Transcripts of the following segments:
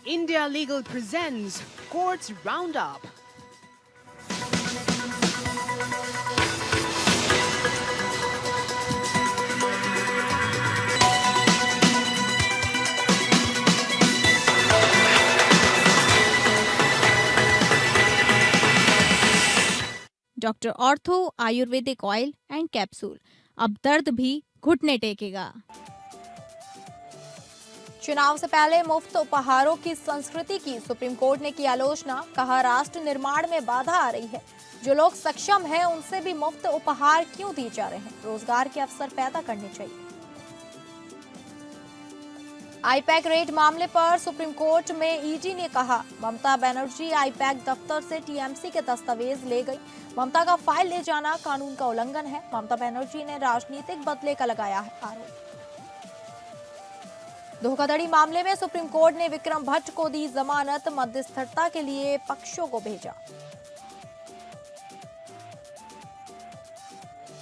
India Legal presents Courts Roundup. Doctor ortho Ayurvedic oil and capsule, अब दर्द भी घुटने टेकेगा। चुनाव से पहले मुफ्त उपहारों की संस्कृति की सुप्रीम कोर्ट ने की आलोचना। कहा, राष्ट्र निर्माण में बाधा आ रही है। जो लोग सक्षम हैं उनसे भी मुफ्त उपहार क्यों दिए जा रहे हैं? रोजगार के अवसर पैदा करने चाहिए। आईपैक रेड मामले पर सुप्रीम कोर्ट में ईडी ने कहा, ममता बनर्जी आईपैक दफ्तर से टीएमसी के दस्तावेज ले गई। ममता का फाइल ले जाना कानून का उल्लंघन है। ममता बनर्जी ने राजनीतिक बदले का लगाया है आरोप। धोखाधड़ी मामले में सुप्रीम कोर्ट ने विक्रम भट्ट को दी जमानत। मध्यस्थता के लिए पक्षों को भेजा।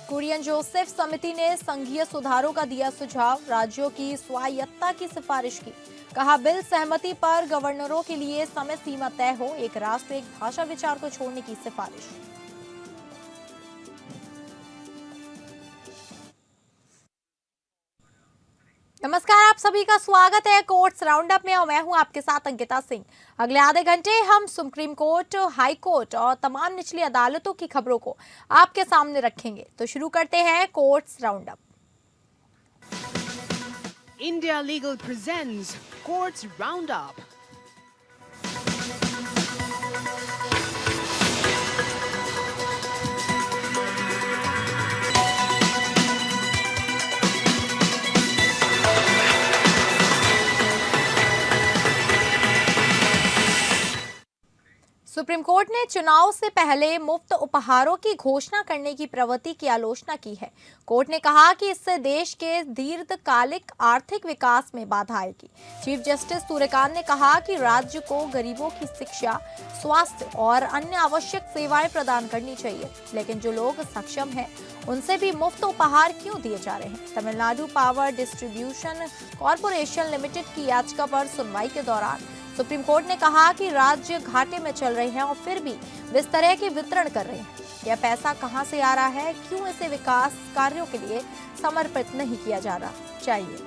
कुरियन जोसेफ समिति ने संघीय सुधारों का दिया सुझाव। राज्यों की स्वायत्तता की सिफारिश की। कहा, बिल सहमति पर गवर्नरों के लिए समय सीमा तय हो। एक राष्ट्र एक भाषा विचार को छोड़ने की सिफारिश। नमस्कार, आप सभी का स्वागत है कोर्ट्स राउंडअप में और मैं हूं आपके साथ अंकिता सिंह। अगले आधे घंटे हम सुप्रीम कोर्ट, हाई कोर्ट और तमाम निचली अदालतों की खबरों को आपके सामने रखेंगे। तो शुरू करते हैं courts roundup. India Legal presents Courts Roundup. Supreme court ने चुनाव से पहले मुफ्त उपहारों की घोषणा करने की प्रवृत्ति की आलोचना की है। कोर्ट ने कहा कि इससे देश के दीर्घकालिक आर्थिक विकास में बाधा आएगी। चीफ जस्टिस सूर्यकांत ने कहा कि राज्य को गरीबों की शिक्षा, स्वास्थ्य और अन्य आवश्यक सेवाएं प्रदान करनी चाहिए, लेकिन जो लोग सक्षम हैं उनसे भी मुफ्त उपहार क्यों दिए जा रहे हैं? Tamil Nadu power distribution corporation limited की याचिका पर सुनवाई के दौरान सुप्रीम कोर्ट ने कहा कि राज्य घाटे में चल रहे हैं और फिर भी वे इस तरह के वितरण कर रहे हैं। यह पैसा कहां से आ रहा है? क्यों इसे विकास कार्यों के लिए समर्पित नहीं किया जा रहा चाहिए?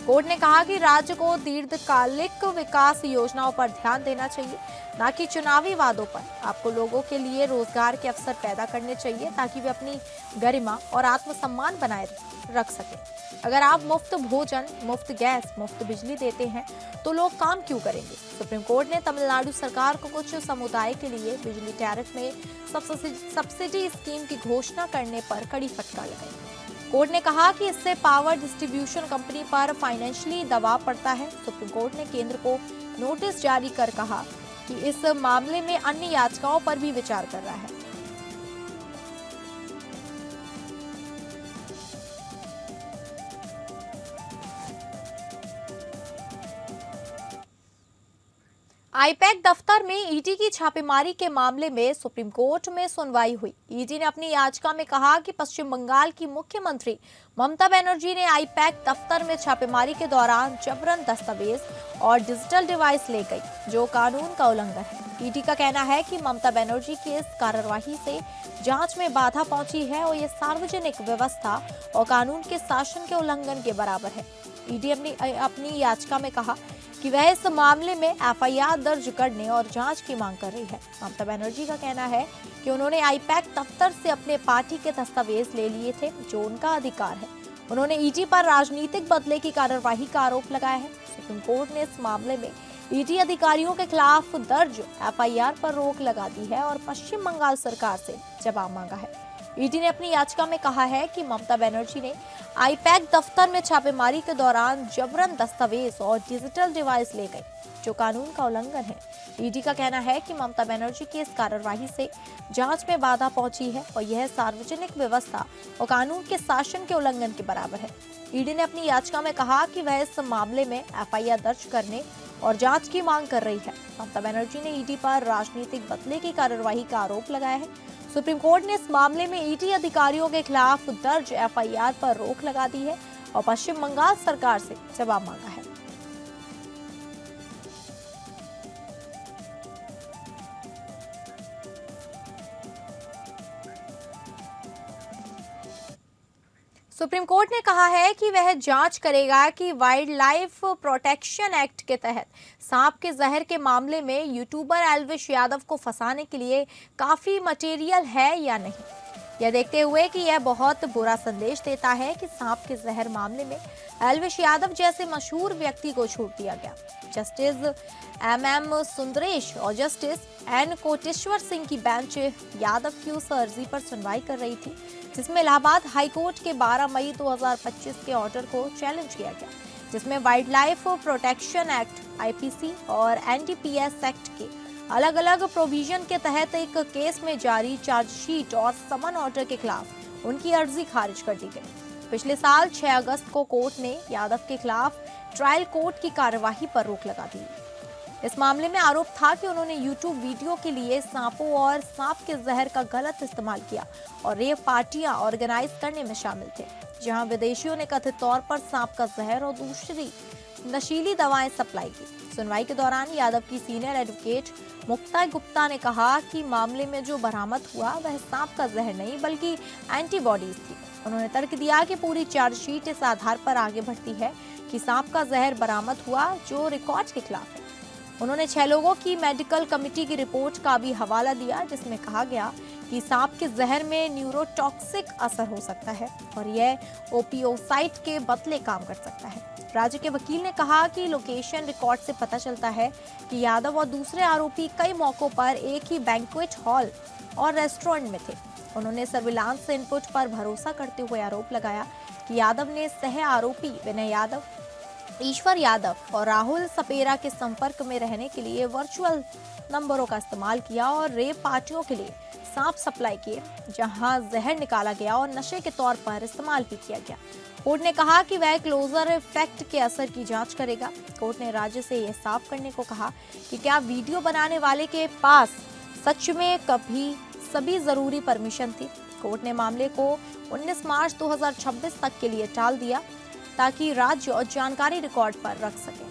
कोर्ट ने कहा कि राज्य को दीर्घकालिक विकास योजनाओं पर ध्यान देना चाहिए, न कि चुनावी वादों पर। आपको लोगों के लिए रोजगार के अवसर पैदा करने चाहिए ताकि वे अपनी गरिमा और आत्मसम्मान बनाए रख सके। अगर आप मुफ्त भोजन, मुफ्त गैस, मुफ्त बिजली देते हैं तो लोग काम क्यों करेंगे? सुप्रीम कोर्ट ने तमिलनाडु सरकार को कुछ समुदाय के लिए बिजली टैरिफ में सब्सिडी स्कीम की घोषणा करने पर कड़ी फटकार लगाई। कोर्ट ने कहा कि इससे पावर डिस्ट्रीब्यूशन कंपनी पर फाइनेंशियली दबाव पड़ता है। सुप्रीम कोर्ट ने केंद्र को नोटिस जारी कर कहा कि इस मामले में अन्य याचिकाओं पर भी विचार कर रहा है। आईपैक दफ्तर में ईडी की छापेमारी के मामले में सुप्रीम कोर्ट में सुनवाई हुई। ईडी ने अपनी याचिका में कहा कि पश्चिम बंगाल की मुख्यमंत्री ममता बनर्जी ने आईपैक दफ्तर में छापेमारी के दौरान जबरन दस्तावेज और डिजिटल डिवाइस ले गई, जो कानून का उल्लंघन है। ईडी का कहना है कि ममता बनर्जी की इस कार्रवाई से जांच में बाधा पहुंची है और ये सार्वजनिक व्यवस्था और कानून के शासन के उल्लंघन के बराबर है। ईडी अपनी याचिका में कहा कि वह इस मामले में एफआईआर दर्ज करने और जांच की मांग कर रही है। ममता बनर्जी का कहना है कि उन्होंने आईपैक दफ्तर से अपने पार्टी के दस्तावेज ले लिए थे, जो उनका अधिकार है। उन्होंने ईडी पर राजनीतिक बदले की कार्यवाही का आरोप लगाया है। सुप्रीम कोर्ट ने इस मामले में ईडी अधिकारियों के खिलाफ दर्ज एफआईआर पर रोक लगा दी है और पश्चिम बंगाल सरकार से जवाब मांगा है। ईडी ने अपनी याचिका में कहा है कि ममता बनर्जी ने आईपैक दफ्तर में छापेमारी के दौरान जबरन दस्तावेज और डिजिटल डिवाइस ले गई, जो कानून का उल्लंघन है। ईडी का कहना है कि ममता बनर्जी की इस कार्रवाई से जांच में बाधा पहुंची है और यह सार्वजनिक व्यवस्था और कानून के शासन के उल्लंघन के बराबर है। ईडी ने अपनी याचिका में कहा कि वह इस मामले में एफआईआर दर्ज करने और जांच की मांग कर रही है। ममता बनर्जी ने ईडी पर राजनीतिक बदले की कार्रवाई का आरोप लगाया है। सुप्रीम कोर्ट ने इस मामले में ईडी अधिकारियों के खिलाफ दर्ज एफआईआर पर रोक लगा दी है और पश्चिम बंगाल सरकार से जवाब मांगा है। सुप्रीम कोर्ट ने कहा है कि वह जांच करेगा कि वाइल्ड लाइफ प्रोटेक्शन एक्ट के तहत सांप के जहर के मामले में यूट्यूबर एल्विश यादव को फंसाने के लिए काफी मटेरियल है या नहीं। यह देखते हुए कि यह बहुत बुरा संदेश देता है कि सांप के जहर मामले में एल्विश यादव जैसे मशहूर व्यक्ति को छूट दिया गया। जस्टिस एम सुंदरेश और जस्टिस एन कोटेश्वर सिंह की बेंच यादव की उस अर्जी पर सुनवाई कर रही थी जिसमें इलाहाबाद हाईकोर्ट के 12 मई 2025 के ऑर्डर को चैलेंज किया गया, जिसमें wild life protection act IPC और एनडीपीएस एक्ट के अलग अलग प्रोविजन के तहत एक केस में जारी चार्जशीट और समन ऑर्डर के खिलाफ उनकी अर्जी खारिज कर दी गई। पिछले साल 6 अगस्त को कोर्ट ने यादव के खिलाफ ट्रायल कोर्ट की कार्यवाही पर रोक लगा दी। इस मामले में आरोप था कि उन्होंने यूट्यूब वीडियो के लिए सांपों और सांप के जहर का गलत इस्तेमाल किया और रेव पार्टियां ऑर्गेनाइज करने में शामिल थे, जहां विदेशियों ने कथित तौर पर सांप का जहर और दूसरी नशीली दवाएं सप्लाई की। सुनवाई के दौरान यादव की सीनियर एडवोकेट मुक्ता गुप्ता ने कहा कि मामले में जो बरामद हुआ वह सांप का जहर नहीं बल्कि एंटीबॉडीज थी। उन्होंने तर्क दिया कि पूरी चार्जशीट इस आधार पर आगे बढ़ती है कि सांप का जहर बरामद हुआ जो रिकॉर्ड के खिलाफ है। उन्होंने 6 लोगों की मेडिकल कमेटी की रिपोर्ट का भी हवाला दिया जिसमें कहा गया कि सांप के जहर में न्यूरोटॉक्सिक असर हो सकता है और यह ओपियोसाइड के बदले काम कर सकता है। राज्य के वकील ने कहा कि लोकेशन रिकॉर्ड से पता चलता है कि यादव और दूसरे आरोपी कई मौकों पर एक ही बैंक्वेट हॉल और रेस्टोरेंट में थे। उन्होंने सर्विलांस इनपुट पर भरोसा करते हुए आरोप लगाया कि यादव ने सह आरोपी विनय यादव, ईश्वर यादव और राहुल सपेरा के संपर्क में रहने के लिए वर्चुअल नंबरों का इस्तेमाल किया और रेव पार्टियों के लिए सांप सप्लाई किए, जहां जहर निकाला गया और नशे के तौर पर इस्तेमाल भी किया गया। कोर्ट ने कहा कि वह क्लोजर इफेक्ट के असर की जांच करेगा। कोर्ट ने राज्य से यह साफ करने को कहा कि क्या वीडियो बनाने वाले के पास सच में कभी सभी जरूरी परमिशन थी। कोर्ट ने मामले को 19 मार्च 2026 तक के लिए टाल दिया ताकि राज्य और जानकारी रिकॉर्ड पर रख सके।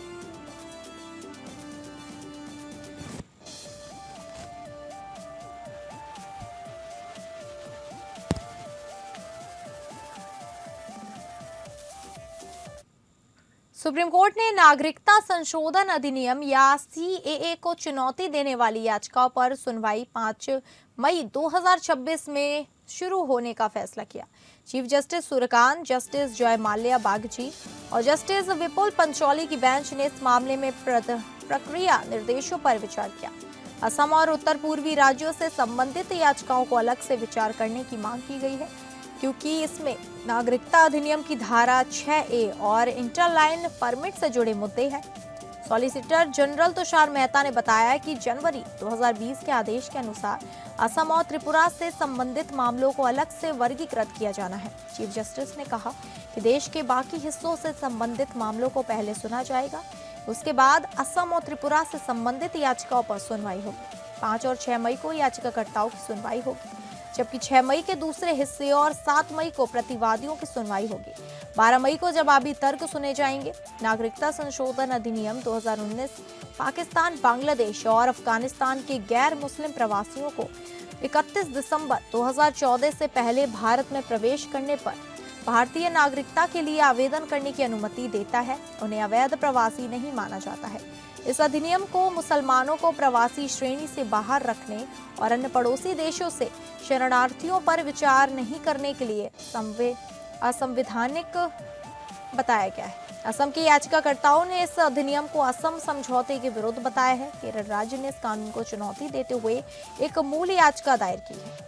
सुप्रीम कोर्ट ने नागरिकता संशोधन अधिनियम या सीएए को चुनौती देने वाली याचिकाओं पर सुनवाई 5 मई 2026 में शुरू होने का फैसला किया। चीफ जस्टिस सूर्यकांत, जस्टिस जय माल्या बागची और जस्टिस विपुल पंचौली की बेंच ने इस मामले में प्रक्रिया निर्देशों पर विचार किया। असम और उत्तर पूर्वी राज्यों से संबंधित याचिकाओं को अलग से विचार करने की मांग की गई है क्योंकि इसमें नागरिकता अधिनियम की धारा 6A और इंटरलाइन परमिट से जुड़े मुद्दे हैं। सॉलिसिटर जनरल तुषार मेहता ने बताया कि जनवरी 2020 के आदेश के अनुसार असम और त्रिपुरा से संबंधित मामलों को अलग से वर्गीकृत किया जाना है। चीफ जस्टिस ने कहा कि देश के बाकी हिस्सों से संबंधित मामलों को पहले सुना जाएगा, उसके बाद असम और त्रिपुरा से संबंधित याचिकाओं पर सुनवाई होगी। 5 और 6 मई को याचिकाकर्ताओं की सुनवाई होगी, जबकि 6 मई के दूसरे हिस्से और 7 मई को प्रतिवादियों की सुनवाई होगी। 12 मई को जवाबी तर्क सुने जाएंगे। नागरिकता संशोधन अधिनियम 2019 पाकिस्तान, बांग्लादेश और अफगानिस्तान के गैर मुस्लिम प्रवासियों को 31 दिसंबर 2014 से पहले भारत में प्रवेश करने पर भारतीय नागरिकता के लिए आवेदन करने की अनुमति देता है। उन्हें अवैध प्रवासी नहीं माना जाता है। इस अधिनियम को मुसलमानों को प्रवासी श्रेणी से बाहर रखने और अन्य पड़ोसी देशों से शरणार्थियों पर विचार नहीं करने के लिए असंवैधानिक बताया गया है। असम के याचिकाकर्ताओं ने इस अधिनियम को असम समझौते के विरुद्ध बताया है। केरल राज्य ने इस कानून को चुनौती देते हुए एक मूल याचिका दायर की है।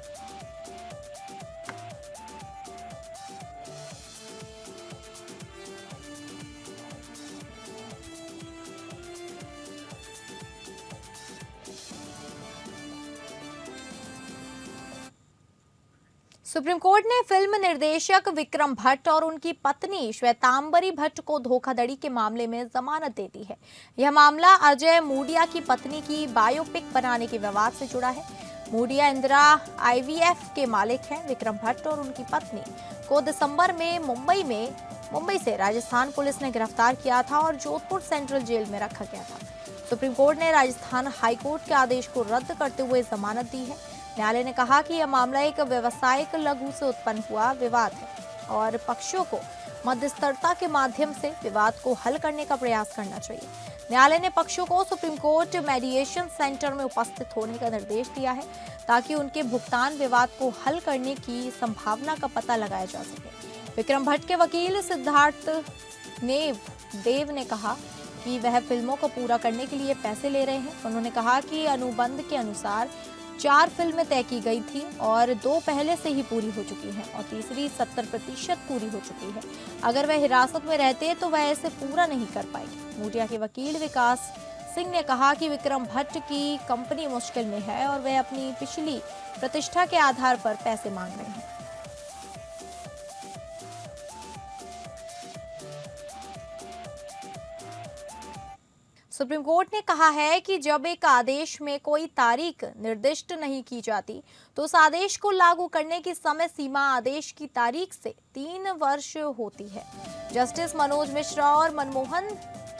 सुप्रीम कोर्ट ने फिल्म निर्देशक विक्रम भट्ट और उनकी पत्नी श्वेतांबरी भट्ट को धोखाधड़ी के मामले में जमानत दे दी है। यह मामला अजय मूडिया की पत्नी की बायोपिक बनाने के विवाद से जुड़ा है। मूडिया इंदिरा IVF के मालिक हैं। विक्रम भट्ट और उनकी पत्नी को दिसंबर में मुंबई से राजस्थान पुलिस ने गिरफ्तार किया था और जोधपुर सेंट्रल जेल में रखा गया था। सुप्रीम कोर्ट ने राजस्थान हाईकोर्ट के आदेश को रद्द करते हुए जमानत दी है। न्यायालय ने कहा कि यह मामला एक व्यवसायिक लघु से उत्पन्न हुआ विवाद है और पक्षों को मध्यस्थता के माध्यम से विवाद को हल करने का प्रयास करना चाहिए। न्यायालय ने पक्षों को सुप्रीम कोर्ट मेडिएशन सेंटर में उपस्थित होने का निर्देश दिया है ताकि उनके भुगतान विवाद को हल करने की संभावना का पता लगाया जा सके। विक्रम भट्ट के वकील सिद्धार्थ देव ने कहा कि वह फिल्मों को पूरा करने के लिए पैसे ले रहे हैं। उन्होंने कहा कि अनुबंध के अनुसार 4 फिल्में तय की गई थी और 2 पहले से ही पूरी हो चुकी हैं और तीसरी 70% पूरी हो चुकी है। अगर वह हिरासत में रहते तो वह इसे पूरा नहीं कर पाएंगे। मीडिया के वकील विकास सिंह ने कहा कि विक्रम भट्ट की कंपनी मुश्किल में है और वह अपनी पिछली प्रतिष्ठा के आधार पर पैसे मांग रहे हैं। सुप्रीम कोर्ट ने कहा है कि जब एक आदेश में कोई तारीख निर्दिष्ट नहीं की जाती तो उस आदेश को लागू करने की समय सीमा आदेश की तारीख से 3 वर्ष होती है। जस्टिस मनोज मिश्रा और मनमोहन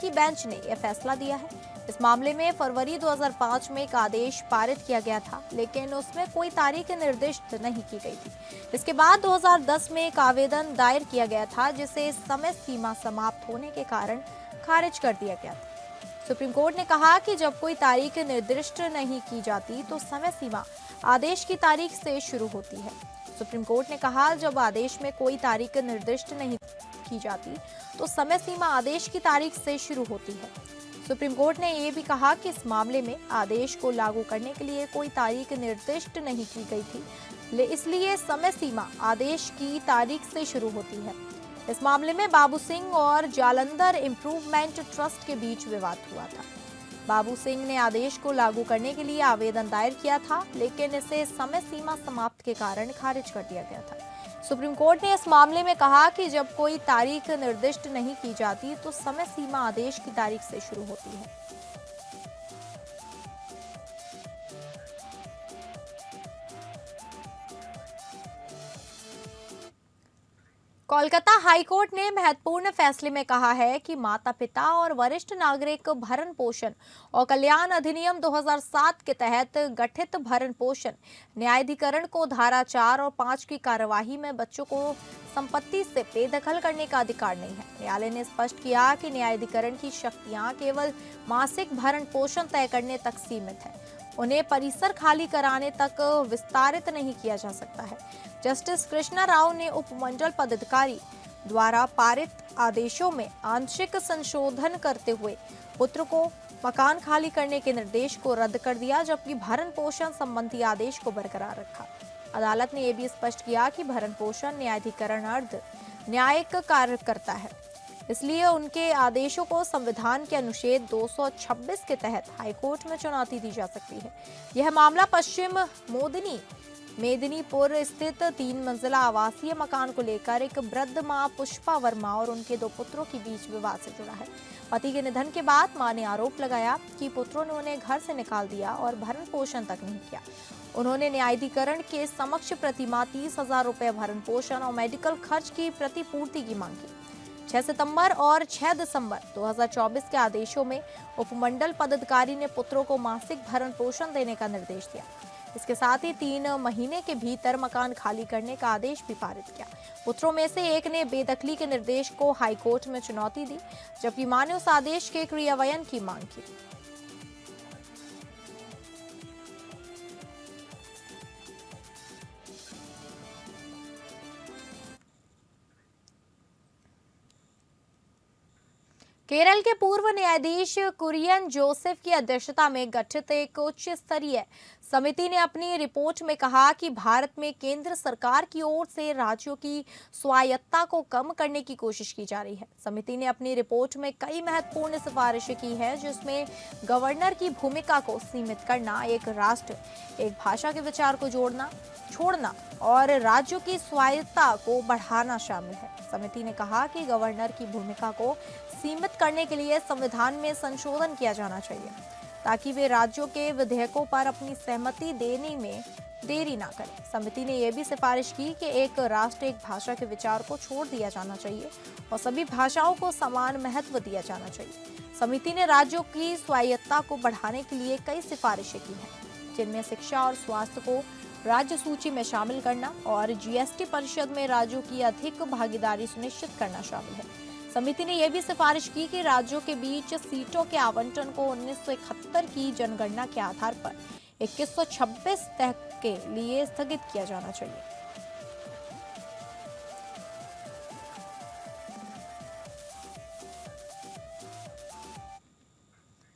की बेंच ने यह फैसला दिया है। इस मामले में फरवरी 2005 में एक आदेश पारित किया गया था, लेकिन उसमें कोई तारीख निर्दिष्ट नहीं की गई थी। इसके बाद 2010 में एक आवेदन दायर किया गया था जिसे समय सीमा समाप्त होने के कारण खारिज कर दिया गया था। सुप्रीम कोर्ट ने कहा कि जब कोई तारीख निर्दिष्ट नहीं की जाती तो समय सीमा आदेश की तारीख से शुरू होती है। सुप्रीम कोर्ट ने कहा जब आदेश में कोई तारीख निर्दिष्ट नहीं की जाती तो समय सीमा आदेश की तारीख से शुरू होती है। सुप्रीम कोर्ट ने यह भी कहा कि इस मामले में आदेश को लागू करने के लिए कोई तारीख निर्दिष्ट नहीं की गई थी, इसलिए समय सीमा आदेश की तारीख से शुरू होती है। इस मामले में बाबू सिंह और जालंधर इम्प्रूवमेंट ट्रस्ट के बीच विवाद हुआ था। बाबू सिंह ने आदेश को लागू करने के लिए आवेदन दायर किया था, लेकिन इसे समय सीमा समाप्त के कारण खारिज कर दिया गया था। सुप्रीम कोर्ट ने इस मामले में कहा कि जब कोई तारीख निर्दिष्ट नहीं की जाती तो समय सीमा आदेश की तारीख से शुरू होती है। कोलकाता हाईकोर्ट ने महत्वपूर्ण फैसले में कहा है कि माता पिता और वरिष्ठ नागरिक भरण पोषण और कल्याण अधिनियम 2007 के तहत गठित भरण पोषण न्यायाधिकरण को धारा 4 और 5 की कार्यवाही में बच्चों को संपत्ति से बेदखल करने का अधिकार नहीं है। न्यायालय ने स्पष्ट किया कि न्यायाधिकरण की शक्तियां केवल मासिक भरण पोषण तय करने तक सीमित है, उन्हें परिसर खाली कराने तक विस्तारित नहीं किया जा सकता है। जस्टिस कृष्णा राव ने उपमंडल पदाधिकारी द्वारा पारित आदेशों में आंशिक संशोधन करते हुए पुत्र को मकान खाली करने के निर्देश को रद्द कर दिया, जबकि भरण पोषण संबंधी आदेश को बरकरार रखा। अदालत ने यह भी स्पष्ट किया कि भरण पोषण न्यायाधिकरण अर्ध न्यायिक कार्य करता है, इसलिए उनके आदेशों को संविधान के अनुच्छेद 226 के तहत हाईकोर्ट में चुनौती दी जा सकती है। यह मामला पश्चिम मेदिनीपुर स्थित 3 मंजिला आवासीय मकान को लेकर एक वृद्ध मां पुष्पा वर्मा और उनके 2 पुत्रों के बीच विवाद से जुड़ा है। पति के निधन के बाद मां ने आरोप लगाया कि पुत्रों ने उन्हें घर से निकाल दिया और भरण पोषण तक नहीं किया। उन्होंने न्यायाधिकरण के समक्ष प्रतिमाह 30,000 रुपए भरण पोषण और मेडिकल खर्च की प्रतिपूर्ति की मांग की। 6 सितंबर और 6 दिसंबर 2024 के आदेशों में उपमंडल पदाधिकारी ने पुत्रों को मासिक भरण पोषण देने का निर्देश दिया। इसके साथ ही 3 महीने के भीतर मकान खाली करने का आदेश भी पारित किया। पुत्रों में से एक ने बेदखली के निर्देश को हाईकोर्ट में चुनौती दी, जबकि मां ने उस आदेश के क्रियान्वयन की मांग की। केरल के पूर्व न्यायाधीश कुरियन जोसेफ की अध्यक्षता में गठित एक उच्च स्तरीय समिति ने अपनी रिपोर्ट में कहा कि भारत में केंद्र सरकार की ओर से राज्यों की स्वायत्तता को कम करने की कोशिश की जा रही है। समिति ने अपनी रिपोर्ट में कई महत्वपूर्ण सिफारिशें की हैं, जिसमें गवर्नर की भूमिका को सीमित करना, एक राष्ट्र एक भाषा के विचार को छोड़ना और राज्यों की स्वायत्तता को बढ़ाना शामिल है। समिति ने कहा कि गवर्नर की भूमिका को सीमित करने के लिए संविधान में संशोधन किया जाना चाहिए, ताकि वे राज्यों के विधेयकों पर अपनी सहमति देने में देरी ना करें। समिति ने यह भी सिफारिश की कि एक राष्ट्र एक भाषा के विचार को छोड़ दिया जाना चाहिए और सभी भाषाओं को समान महत्व दिया जाना चाहिए। समिति ने राज्यों की स्वायत्तता को बढ़ाने के लिए कई सिफारिशें की हैं, जिनमें शिक्षा और स्वास्थ्य को राज्य सूची में शामिल करना और जीएसटी परिषद में राज्यों की अधिक भागीदारी सुनिश्चित करना शामिल है। समिति ने यह भी सिफारिश की कि राज्यों के बीच सीटों के आवंटन को 1971 की जनगणना के आधार पर 2126 तक के लिए स्थगित किया जाना चाहिए।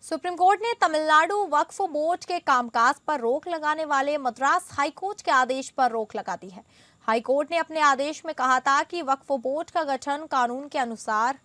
सुप्रीम कोर्ट ने तमिलनाडु वक्फ बोर्ड के कामकाज पर रोक लगाने वाले मद्रास हाईकोर्ट के आदेश पर रोक लगा दी है। हाईकोर्ट ने अपने आदेश में कहा था कि वक्फ बोर्ड का गठन कानून के अनुसार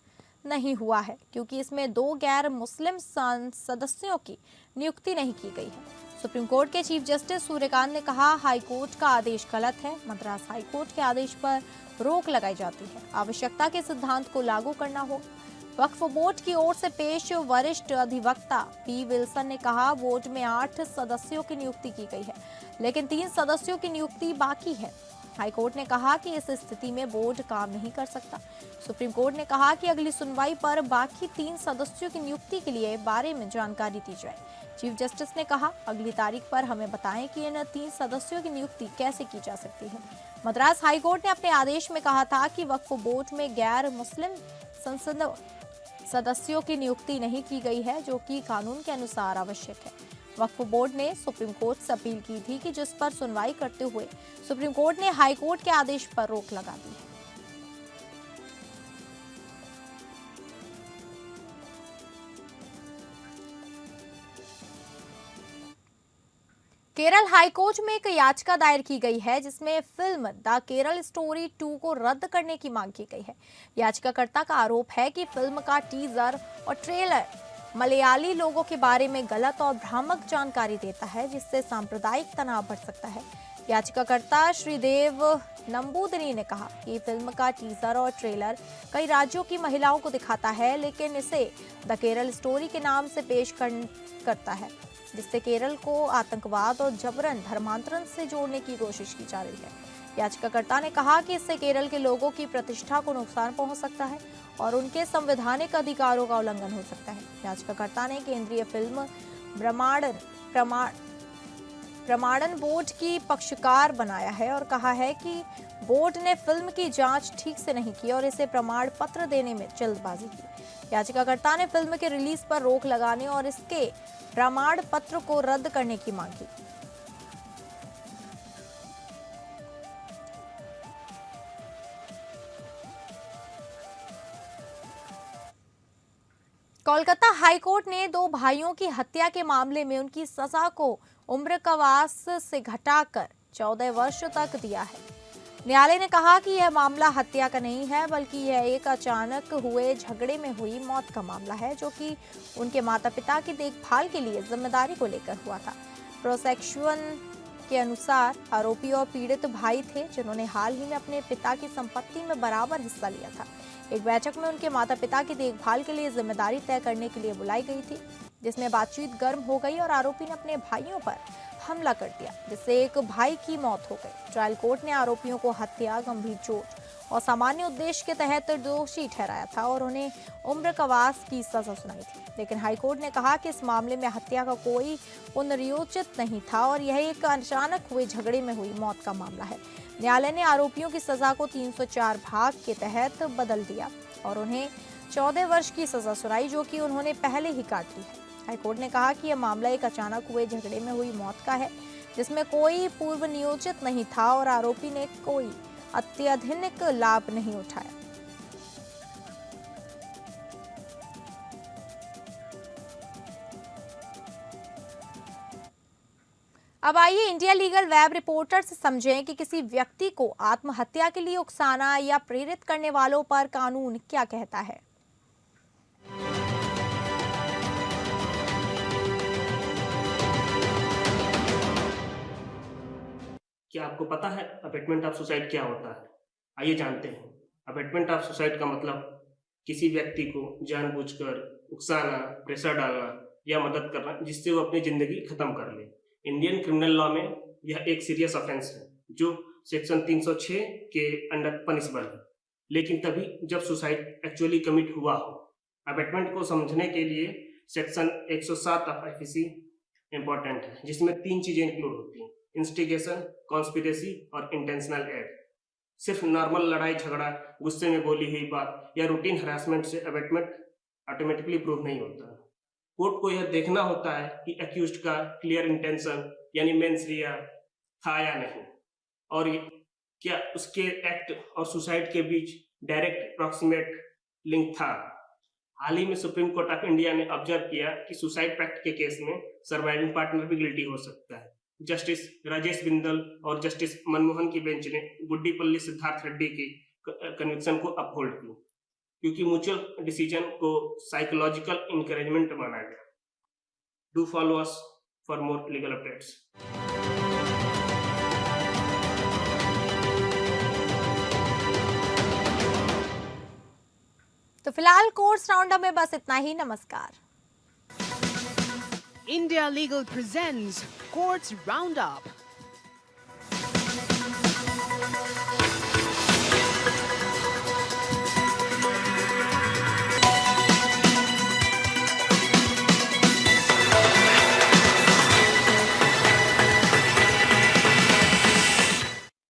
नहीं हुआ है क्योंकि इसमें 2 गैर मुस्लिम सदस्यों की नियुक्ति नहीं की गई है। सुप्रीम कोर्ट के चीफ जस्टिस सूर्यकांत ने कहा, हाईकोर्ट का आदेश गलत है। मद्रास हाईकोर्ट के आदेश पर रोक लगाई जाती है। आवश्यकता के सिद्धांत को लागू करना होगा। वक्फ बोर्ड की ओर से पेश वरिष्ठ अधिवक्ता पी विल्सन ने कहा, बोर्ड में 8 सदस्यों की नियुक्ति की गई है लेकिन 3 सदस्यों की नियुक्ति बाकी है। हाईकोर्ट ने कहा कि इस स्थिति में बोर्ड काम नहीं कर सकता। सुप्रीम कोर्ट ने कहा कि अगली सुनवाई पर बाकी 3 सदस्यों की नियुक्ति के लिए बारे में जानकारी दी जाए। चीफ जस्टिस ने कहा, अगली तारीख पर हमें बताएं कि इन 3 सदस्यों की नियुक्ति कैसे की जा सकती है। मद्रास हाईकोर्ट ने अपने आदेश में कहा था कि वक्फ बोर्ड में गैर मुस्लिम संसद सदस्यों की नियुक्ति नहीं की गई है जो कि कानून के अनुसार आवश्यक है। वक्फ बोर्ड ने सुप्रीम कोर्ट से अपील की थी कि जिस पर सुनवाई करते हुए सुप्रीम कोर्ट ने हाई कोर्ट के आदेश पर रोक लगा दी है। केरल हाईकोर्ट में एक याचिका दायर की गई है जिसमें फिल्म द केरल स्टोरी 2 को रद्द करने की मांग की गई है। याचिकाकर्ता का आरोप है कि फिल्म का टीजर और ट्रेलर मलयाली लोगों के बारे में गलत और भ्रामक जानकारी देता है जिससे सांप्रदायिक तनाव बढ़ सकता है। याचिकाकर्ता श्रीदेव नंबूदरी ने कहा कि फिल्म का टीजर और ट्रेलर कई राज्यों की महिलाओं को दिखाता है लेकिन इसे द केरल स्टोरी के नाम से पेश करता है जिससे केरल को आतंकवाद और जबरन धर्मांतरण से जोड़ने की कोशिश की जा रही है। याचिकाकर्ता ने कहा कि इससे केरल के लोगों की प्रतिष्ठा को नुकसान पहुंच सकता है और उनके संवैधानिक अधिकारों का उल्लंघन हो सकता है। याचिकाकर्ता ने केंद्रीय फिल्म प्रमाणन बोर्ड की पक्षकार बनाया है और कहा है कि बोर्ड ने फिल्म की जांच ठीक से नहीं की और इसे प्रमाण पत्र देने में जल्दबाजी की। याचिकाकर्ता ने फिल्म के रिलीज पर रोक लगाने और इसके प्रमाण पत्र को रद्द करने की मांग की। कोलकाता हाईकोर्ट ने 2 भाइयों की हत्या के मामले में उनकी सजा को उम्रकावास से घटाकर 14 वर्ष तक दिया है। न्यायालय ने कहा कि यह मामला हत्या का नहीं है बल्कि यह एक अचानक हुए झगड़े में हुई मौत का मामला है जो कि उनके माता-पिता की देखभाल के लिए जिम्मेदारी को लेकर हुआ था। प्रोसेक्यूशन के अनुसार आरोपी और पीड़ित भाई थे जिन्होंने हाल ही में अपने पिता की संपत्ति में बराबर हिस्सा लिया था। एक बैठक में उनके माता-पिता की देखभाल के लिए जिम्मेदारी तय करने के लिए बुलाई गई थी जिसमें बातचीत गर्म हो गई और आरोपी ने अपने भाइयों पर हमला कर दिया जिससे एक भाई की मौत हो गई। ट्रायल कोर्ट ने आरोपियों को हत्या, गंभीर चोट और सामान्य उद्देश्य के तहत दोषी ठहराया था और उन्हें उम्रकावास की सजा सुनाई थी। लेकिन हाईकोर्ट ने कहा कि इस मामले में हत्या का कोई पुनर्योचित नहीं था और यह एक अचानक हुए झगड़े में हुई मौत का मामला है। न्यायालय ने आरोपियों की सजा को 304 भाग के तहत बदल दिया और उन्हें 14 वर्ष की सजा सुनाई जो कि उन्होंने पहले ही काट ली है। हाईकोर्ट ने कहा कि यह मामला एक अचानक हुए झगड़े में हुई मौत का है जिसमें कोई पूर्व नियोजित नहीं था और आरोपी ने कोई अत्याधिक लाभ नहीं उठाया। अब आइए इंडिया लीगल वेब रिपोर्टर से समझें कि किसी व्यक्ति को आत्महत्या के लिए उकसाना या प्रेरित करने वालों पर कानून क्या कहता है। क्या आपको पता है अबेटमेंट ऑफ सुसाइड क्या होता है? आइए जानते हैं। अबेटमेंट ऑफ सुसाइड का मतलब किसी व्यक्ति को जानबूझकर उकसाना, प्रेशर डालना या मदद करना जिससे वो अपनी जिंदगी खत्म कर ले। इंडियन क्रिमिनल लॉ में यह एक सीरियस ऑफेंस है जो सेक्शन 306 के अंडर पनिशबल है, लेकिन तभी जब सुसाइड एक्चुअली कमिट हुआ हो। अबेटमेंट को समझने के लिए सेक्शन 107 ऑफ आईपीसी इम्पोर्टेंट है जिसमें 3 चीजें इंक्लूड होती हैं। इंस्टिगेशन, कॉन्स्पिरेसी और इंटेंशनल एक्ट। सिर्फ नॉर्मल लड़ाई झगड़ा, गुस्से में बोली हुई बात या रूटीन हरासमेंट से अबेटमेंट ऑटोमेटिकली प्रूव नहीं होता। कोर्ट को यह देखना होता है कि अक्यूज्ड का क्लियर इंटेंशन यानी मेंस रिया था या नहीं, और क्या उसके एक्ट और सुसाइड के बीच डायरेक्ट अप्रॉक्सीमेट लिंक था। हाल ही में सुप्रीम कोर्ट ऑफ इंडिया ने ऑब्जर्व किया कि सुसाइड पैक्ट के केस में सर्वाइविंग पार्टनर भी गिल्टी हो सकता है। जस्टिस राजेश बिंदल और जस्टिस मनमोहन की बेंच ने गुड्डीपल्ली सिद्धार्थ रेड्डी की कन्विक्शन को अपहोल्ड की, क्योंकि म्यूचुअल डिसीजन को साइकोलॉजिकल इंकरेजमेंट माना गया। Do follow us for more legal updates. तो फिलहाल कोर्ट्स राउंडअप में बस इतना ही। नमस्कार। India Legal presents Courts Roundup.